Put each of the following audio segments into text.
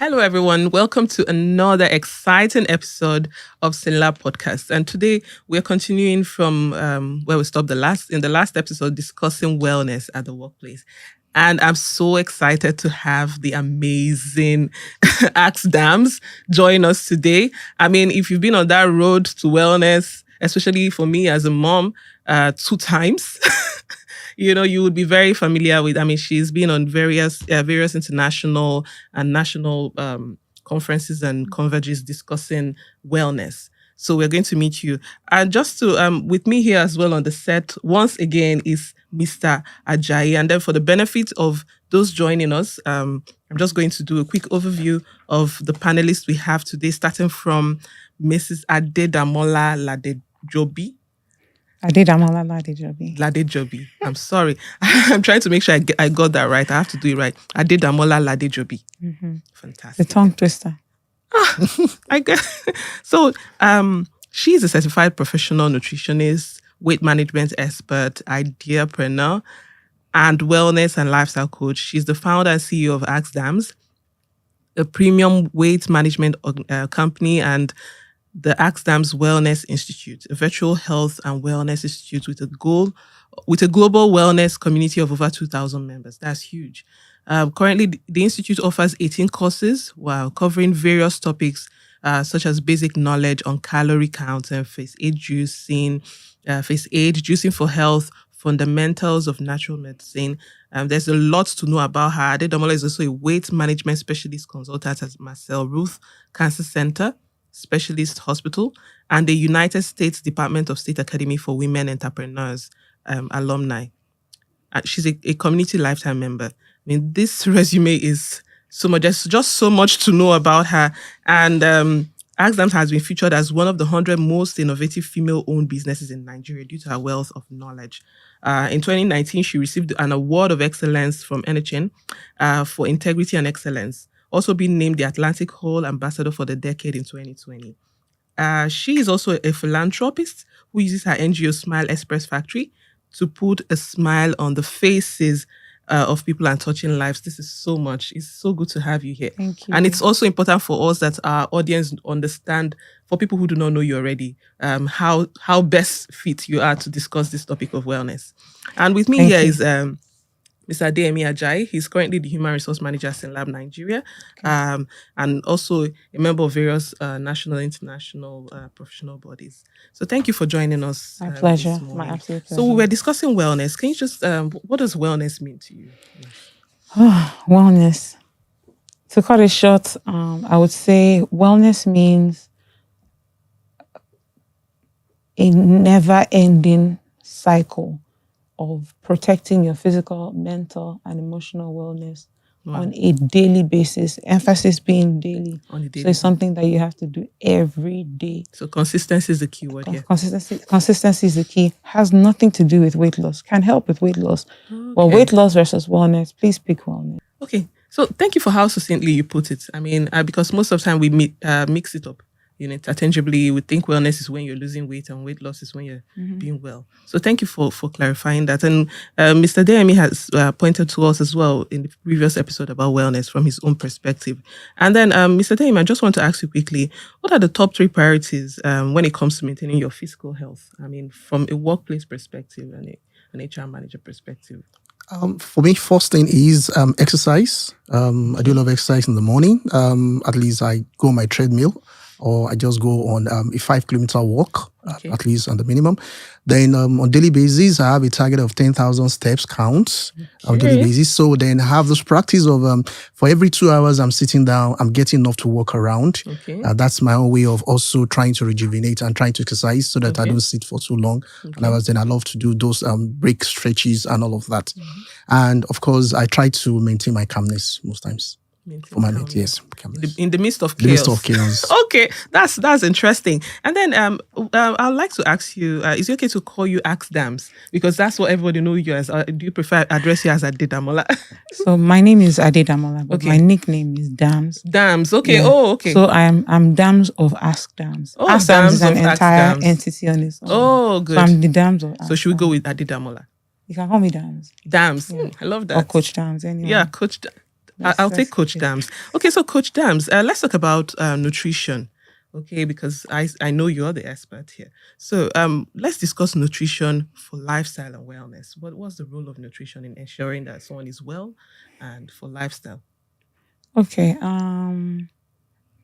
Hello, everyone. Welcome to another exciting episode of Sinla Podcast. And today we're continuing from where we stopped in the last episode, discussing wellness at the workplace. And I'm so excited to have the amazing ASKDAMZ join us today. I mean, if you've been on that road to wellness, especially for me as a mom, 2 times, you would be very familiar with. I mean, she's been on various international and national conferences and converges discussing wellness. So we're going to meet you. And just to, with me here as well on the set, once again, is Mr. Ajayi. And then for the benefit of those joining us, I'm just going to do a quick overview of the panelists we have today, starting from Mrs. ASKDAMZ Ladejobi. ASKDAMZ Ladejobi. Ladejobi. I'm sorry. I'm trying to make sure I got that right. I have to do it right. ASKDAMZ Ladejobi. Mm-hmm. Fantastic. The tongue twister. I guess. So, she's a certified professional nutritionist, weight management expert, ideapreneur, and wellness and lifestyle coach. She's the founder and CEO of ASKDAMZ, a premium weight management company, and the ASKDAMZ Wellness Institute, a virtual health and wellness institute with a global wellness community of over 2,000 members. That's huge. Currently, the institute offers 18 courses while covering various topics such as basic knowledge on calorie counting, phase 8 juicing for health, fundamentals of natural medicine. There's a lot to know about her. ASKDAMZ is also a weight management specialist consultant at Marcel Ruth Cancer Center Specialist Hospital and the United States Department of State Academy for Women Entrepreneurs alumni. She's a community lifetime member. I mean, this resume is so much. There's just so much to know about her. And ASKDAMZ has been featured as one of the 100 most innovative female-owned businesses in Nigeria due to her wealth of knowledge. In 2019, she received an award of excellence from NHN for integrity and excellence, also being named the Atlantic Hall Ambassador for the Decade in 2020. She is also a philanthropist who uses her NGO Smile Express Factory to put a smile on the faces of people and touching lives. This is so much. It's so good to have you here. Thank you. And it's also important for us that our audience understand, for people who do not know you already, how best fit you are to discuss this topic of wellness. And with me Thank here you. is Mr. ASKDAMZ Ajayi. He's currently the Human Resource Manager at Sinlab Nigeria, and also a member of various national and international professional bodies. So thank you for joining us. My pleasure. This morning. My absolute pleasure. So we were discussing wellness. Can you just, what does wellness mean to you? Wellness. To cut it short, I would say wellness means a never-ending cycle of protecting your physical, mental, and emotional wellness on a daily basis. Emphasis being daily. On a daily. So it's something that you have to do every day. So consistency is the key word here. Consistency is the key. Has nothing to do with weight loss. Can help with weight loss. Okay. But weight loss versus wellness, please pick wellness. Okay. So thank you for how succinctly you put it. I mean, because most of the time we mix it up. Interchangeably, we think wellness is when you're losing weight and weight loss is when you're being well. So thank you for clarifying that. And Mr. ASKDAMZ has pointed to us as well in the previous episode about wellness from his own perspective. And then Mr. ASKDAMZ, I just want to ask you quickly, what are the top 3 priorities when it comes to maintaining your physical health? I mean, from a workplace perspective and an HR manager perspective. For me, first thing is exercise. I do a lot of exercise in the morning. At least I go on my treadmill, or I just go on a 5-kilometer walk, at least on the minimum. Then on daily basis, I have a target of 10,000 steps count on daily basis. So then I have this practice of for every 2 hours I'm sitting down, I'm getting enough to walk around. Okay. That's my own way of also trying to rejuvenate and trying to exercise so that I don't sit for too long. Okay. And then I love to do those break stretches and all of that. And of course, I try to maintain my calmness most times. For my mate, yes. In the midst of chaos. The midst of chaos. Okay, that's interesting. And then I'd like to ask you, is it okay to call you ASKDAMZ? Because that's what everybody knows you as. Do you prefer address you as ASKDAMZ? So my name is ASKDAMZ, but my nickname is DAMZ. DAMZ, okay. Yeah. Oh, okay. So I'm DAMZ of ASKDAMZ. Oh, ASKDAMZ is an entire ASKDAMZ. entity on its own. Oh, good. So I'm the DAMZ of ASKDAMZ. So should we go with ASKDAMZ? You can call me DAMZ. DAMZ. I love that. Or Coach DAMZ, anyway. Yeah, Coach. I'll take Coach Dams. Okay, so Coach Dams, let's talk about nutrition. Okay, because I know you're the expert here. So let's discuss nutrition for lifestyle and wellness. What's the role of nutrition in ensuring that someone is well and for lifestyle? Okay.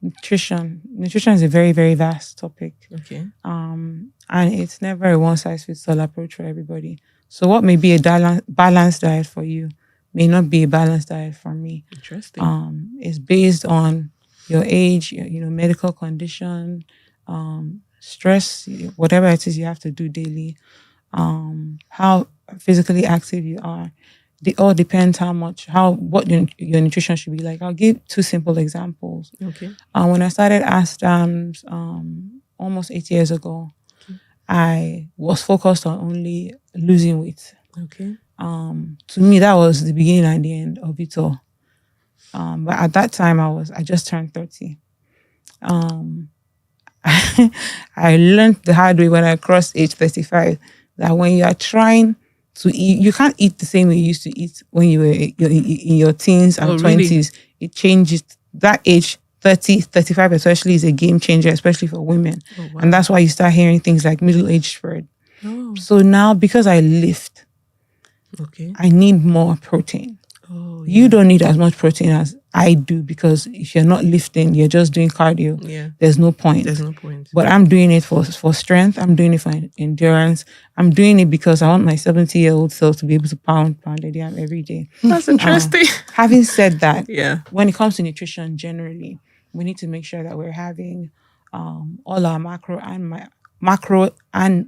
Nutrition. Nutrition is a very, very vast topic. Okay. And it's never a one size fits all approach for everybody. So what may be a balanced diet for you may not be a balanced diet for me. Interesting. It's based on your age, medical condition, stress, whatever it is you have to do daily, how physically active you are. It all depends what your nutrition should be like. I'll give two simple examples. Okay. When I started ASKDAMZ almost 8 years ago, I was focused on only losing weight. Okay. To me, that was the beginning and the end of it all. But at that time, I just turned 30. I learned the hard way when I crossed age 35 that when you are trying to eat, you can't eat the same way you used to eat when you were in your teens and 20s. Really? It changes. That age, 30, 35 especially, is a game changer, especially for women. Oh, wow. And that's why you start hearing things like middle-aged spread. Oh. So now, because I lift, I need more protein. Oh, yeah. You don't need as much protein as I do, because if you're not lifting, you're just doing cardio. Yeah. There's no point. But I'm doing it for strength. I'm doing it for endurance. I'm doing it because I want my 70-year-old self to be able to pound a yam every day. That's interesting. Having said that, yeah, when it comes to nutrition generally, we need to make sure that we're having all our macro and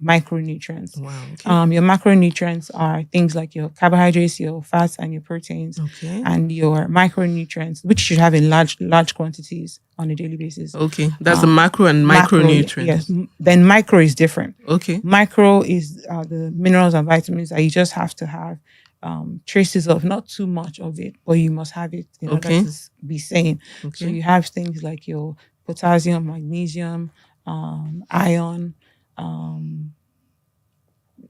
micronutrients. Wow. Okay. Your macronutrients are things like your carbohydrates, your fats, and your proteins. Okay. And your micronutrients, which you should have in large quantities on a daily basis. Okay. That's the macro and micronutrients. Yes. Then micro is different. Okay. Micro is the minerals and vitamins that you just have to have traces of, not too much of it, but you must have it in order to be sane. Okay. So you have things like your potassium, magnesium, iron,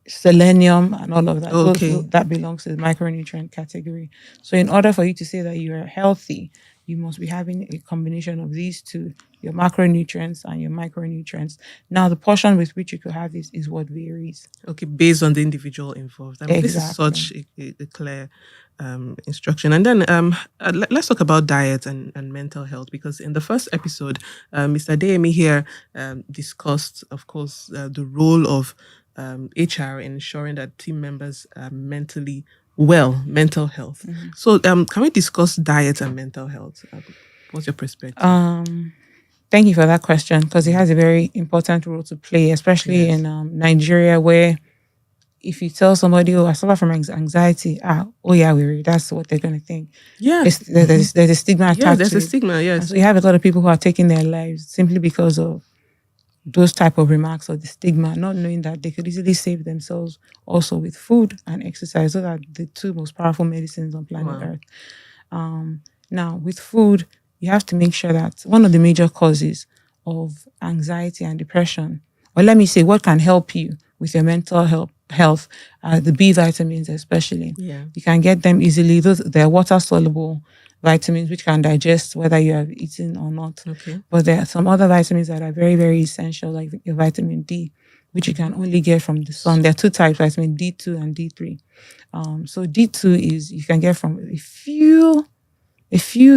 selenium, and all of that. Okay. That belongs to the micronutrient category. So in order for you to say that you are healthy, you must be having a combination of these two, your macronutrients and your micronutrients. Now, the portion with which you could have this is what varies. Okay, based on the individual involved. I mean, exactly. This is such a clear instruction. And then let's talk about diet and mental health, because in the first episode, Mr. Adeyemi here discussed, of course, the role of HR in ensuring that team members are mentally well, mental health. Mm-hmm. So can we discuss diet and mental health? What's your perspective? Thank you for that question, because it has a very important role to play, especially in Nigeria, where if you tell somebody, I suffer from anxiety, that's what they're going to think. Yeah. There's a stigma attached to it. Yeah, there's a stigma, yes. And so you have a lot of people who are taking their lives simply because of those type of remarks or the stigma, not knowing that they could easily save themselves also with food and exercise. Those are the two most powerful medicines on planet Earth. Now, with food, you have to make sure that one of the major causes of anxiety and depression, or let me say, what can help you with your mental health, the B vitamins especially. Yeah. You can get them easily. They're water-soluble vitamins which can digest whether you have eaten or not. Okay. But there are some other vitamins that are very, very essential, like your vitamin D, which you can only get from the sun. There are two types, vitamin D2 and D3. So D2 is you can get from a few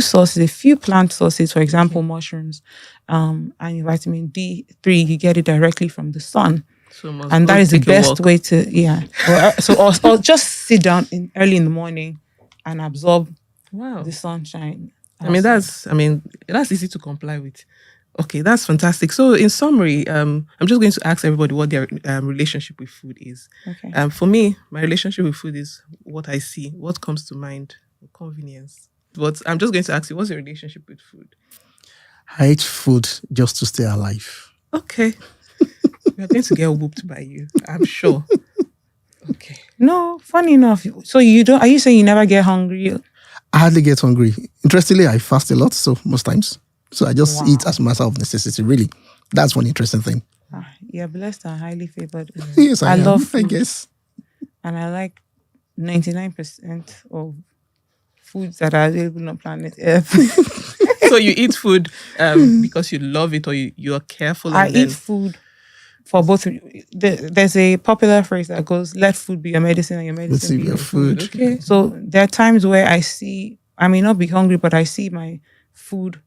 sources, a few plant sources, for example, mushrooms. And your vitamin D3, you get it directly from the sun. And that is the best way to, or just sit down early in the morning and absorb the sunshine. That's easy to comply with. Okay, that's fantastic. So in summary, I'm just going to ask everybody what their relationship with food is. Okay. For me, my relationship with food is what I see, what comes to mind, convenience. But I'm just going to ask you, what's your relationship with food? I eat food just to stay alive. Okay. We're going to get whooped by you, I'm sure. Okay. No, funny enough. So are you saying you never get hungry? I hardly get hungry. Interestingly, I fast a lot, so most times. So I just eat as a matter of necessity, really. That's one interesting thing. You're blessed and highly favored. Yes, I love food. I guess. And I like 99% of foods that are available on planet Earth. So you eat food because you love it, or you're careful? I eat food for both. There's a popular phrase that goes, "Let food be your medicine and your medicine be your food." Okay. So there are times where I may not be hungry, but I see my food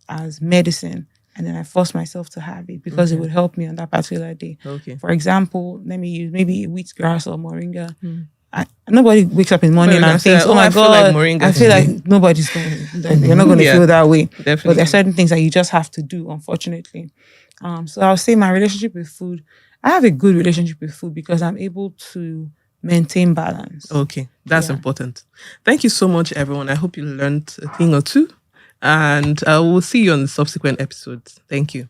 as medicine, and then I force myself to have it because it would help me on that particular day. Okay. For example, let me use maybe wheatgrass or moringa. Nobody wakes up in the morning and thinks, "Oh my God, I feel like nobody's going to, you're not going to feel that way." Definitely. But there are certain things that you just have to do, unfortunately. So I'll say my relationship with food, I have a good relationship with food because I'm able to maintain balance. Okay, that's important. Thank you so much, everyone. I hope you learned a thing or two, and we'll see you on the subsequent episodes. Thank you.